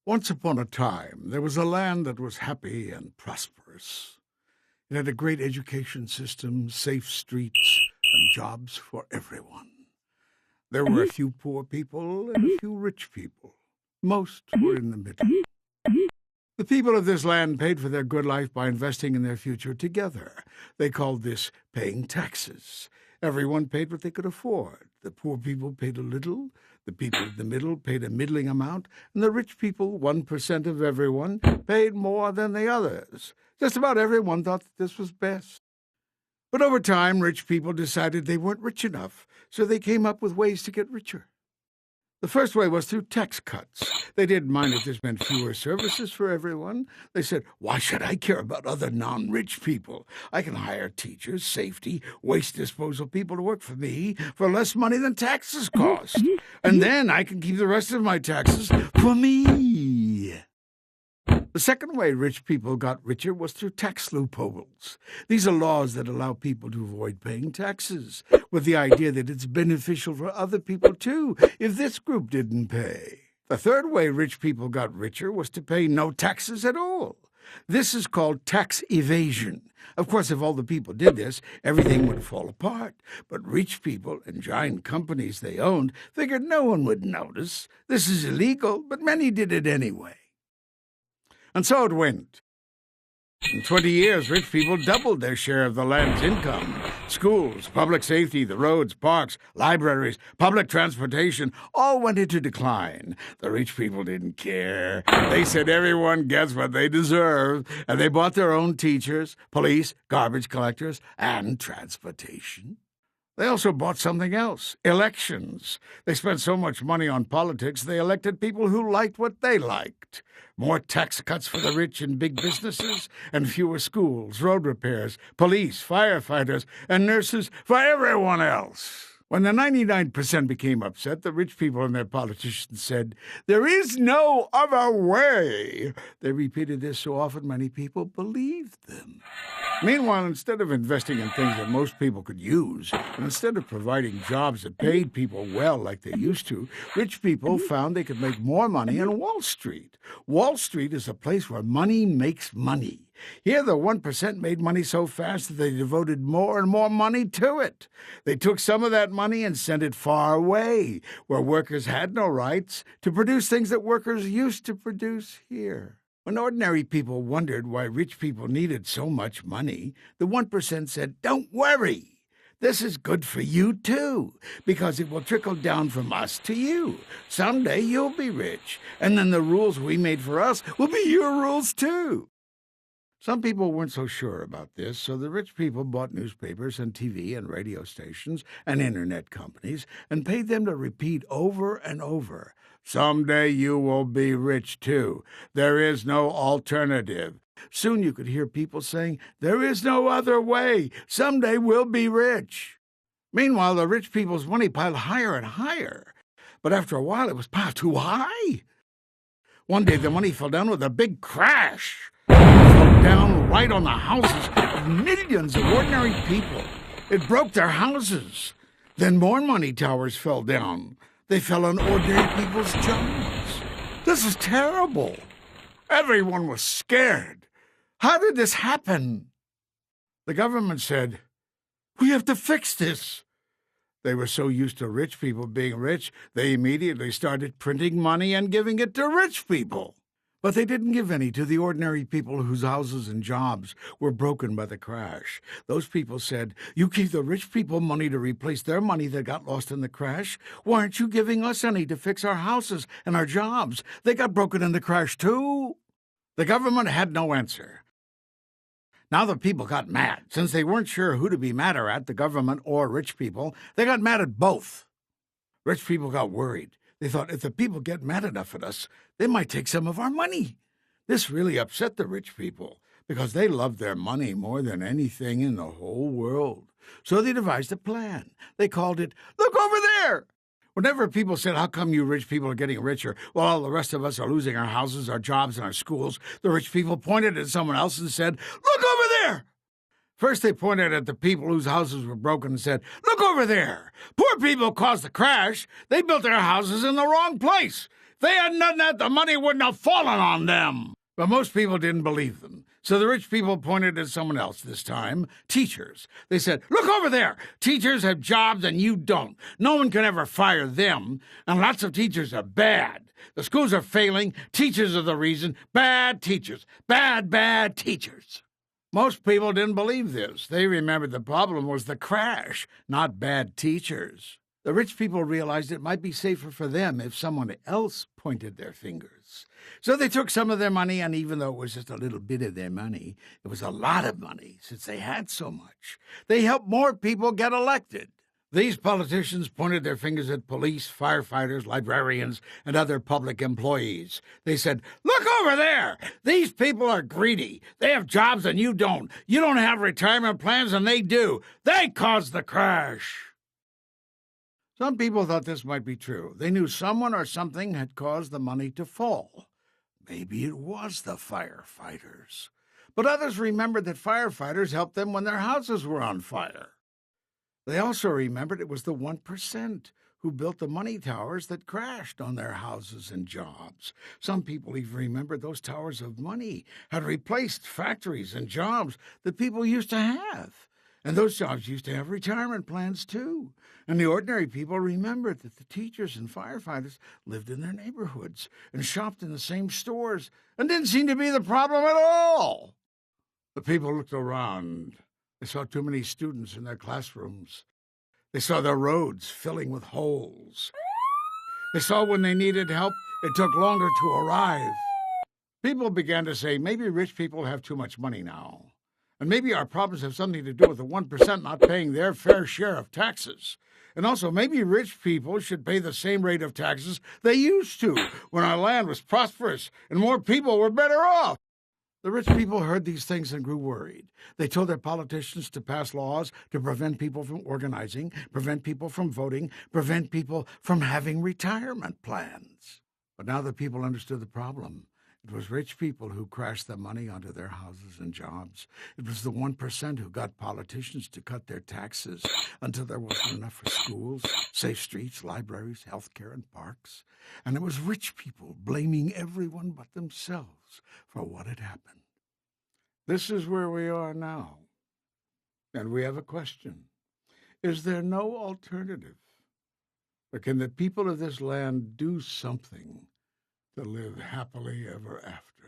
Once upon a time, there was a land that was happy and prosperous. It had a great education system, safe streets, and jobs for everyone. There were a few poor people and a few rich people. Most were in the middle. The people of this land paid for their good life by investing in their future together. They called this paying taxes. Everyone paid what they could afford. The poor people paid a little, the people in the middle paid a middling amount, and the rich people, 1% of everyone, paid more than the others. Just about everyone thought that this was best. But over time, rich people decided they weren't rich enough, so they came up with ways to get richer. The first way was through tax cuts. They didn't mind if this meant fewer services for everyone. They said, why should I care about other non-rich people? I can hire teachers, safety, waste disposal people to work for me for less money than taxes cost. And then I can keep the rest of my taxes for me. The second way rich people got richer was through tax loopholes. These are laws that allow people to avoid paying taxes, with the idea that it's beneficial for other people too, if this group didn't pay. The third way rich people got richer was to pay no taxes at all. This is called tax evasion. Of course, if all the people did this, everything would fall apart. But rich people and giant companies they owned figured no one would notice. This is illegal, but many did it anyway. And so it went. In 20 years, rich people doubled their share of the land's income. Schools, public safety, the roads, parks, libraries, public transportation all went into decline. The rich people didn't care. They said everyone gets what they deserve, and they bought their own teachers, police, garbage collectors, and transportation. They also bought something else, elections. They spent so much money on politics, they elected people who liked what they liked. More tax cuts for the rich and big businesses, and fewer schools, road repairs, police, firefighters, and nurses for everyone else. When the 99% became upset, the rich people and their politicians said, "There is no other way." They repeated this so often many people believed them. Meanwhile, instead of investing in things that most people could use, and instead of providing jobs that paid people well like they used to, rich people found they could make more money on Wall Street. Wall Street is a place where money makes money. Here the 1% made money so fast that they devoted more and more money to it. They took some of that money and sent it far away, where workers had no rights, to produce things that workers used to produce here. When ordinary people wondered why rich people needed so much money, the 1% said, "Don't worry. This is good for you, too, because it will trickle down from us to you. Someday you'll be rich, and then the rules we made for us will be your rules, too." Some people weren't so sure about this, so the rich people bought newspapers and TV and radio stations and internet companies and paid them to repeat over and over, "Someday you will be rich, too. There is no alternative." Soon you could hear people saying, "There is no other way. Someday we'll be rich." Meanwhile, the rich people's money piled higher and higher. But after a while, it was piled too high. One day, the money fell down with a big crash. It fell down right on the houses of millions of ordinary people. It broke their houses. Then more money towers fell down. They fell on ordinary people's jobs. This is terrible. Everyone was scared. How did this happen? The government said, "We have to fix this." They were so used to rich people being rich, they immediately started printing money and giving it to rich people. But they didn't give any to the ordinary people whose houses and jobs were broken by the crash. Those people said, "You gave the rich people money to replace their money that got lost in the crash. Why aren't you giving us any to fix our houses and our jobs? They got broken in the crash too." The government had no answer. Now the people got mad. Since they weren't sure who to be madder at, the government or rich people, they got mad at both. Rich people got worried. They thought, if the people get mad enough at us, they might take some of our money. This really upset the rich people, because they loved their money more than anything in the whole world. So they devised a plan. They called it, "Look over there." Whenever people said, "How come you rich people are getting richer while all the rest of us are losing our houses, our jobs, and our schools?" the rich people pointed at someone else and said, "Look over there." First they pointed at the people whose houses were broken and said, "Look over there. Poor people caused the crash. They built their houses in the wrong place. If they hadn't done that, the money wouldn't have fallen on them. But most people didn't believe them. So the rich people pointed at someone else this time, teachers. They said, look over there. Teachers have jobs and you don't. No one can ever fire them. And lots of teachers are bad. The schools are failing. Teachers are the reason. Bad teachers. Bad teachers. Most people didn't believe this. They remembered the problem was the crash, not bad teachers. The rich people realized it might be safer for them if someone else pointed their fingers. So they took some of their money, and even though it was just a little bit of their money, it was a lot of money since they had so much. They helped more people get elected. These politicians pointed their fingers at police, firefighters, librarians, and other public employees. They said, look over there! These people are greedy. They have jobs and you don't. You don't have retirement plans and they do. They caused the crash. Some people thought this might be true. They knew someone or something had caused the money to fall. Maybe it was the firefighters. But others remembered that firefighters helped them when their houses were on fire. They also remembered it was the 1% who built the money towers that crashed on their houses and jobs. Some people even remembered those towers of money had replaced factories and jobs that people used to have. And those jobs used to have retirement plans, too. And the ordinary people remembered that the teachers and firefighters lived in their neighborhoods and shopped in the same stores and didn't seem to be the problem at all. The people looked around. They saw too many students in their classrooms. They saw their roads filling with holes. They saw when they needed help, it took longer to arrive. People began to say, maybe rich people have too much money now. And maybe our problems have something to do with the 1% not paying their fair share of taxes. And also, maybe rich people should pay the same rate of taxes they used to when our land was prosperous and more people were better off. The rich people heard these things and grew worried. They told their politicians to pass laws to prevent people from organizing, prevent people from voting, prevent people from having retirement plans. But now the people understood the problem. It was rich people who crashed the money onto their houses and jobs. It was the 1% who got politicians to cut their taxes until there wasn't enough for schools, safe streets, libraries, health care, and parks. And it was rich people blaming everyone but themselves for what had happened. This is where we are now. And we have a question. Is there no alternative? Or can the people of this land do something to live happily ever after?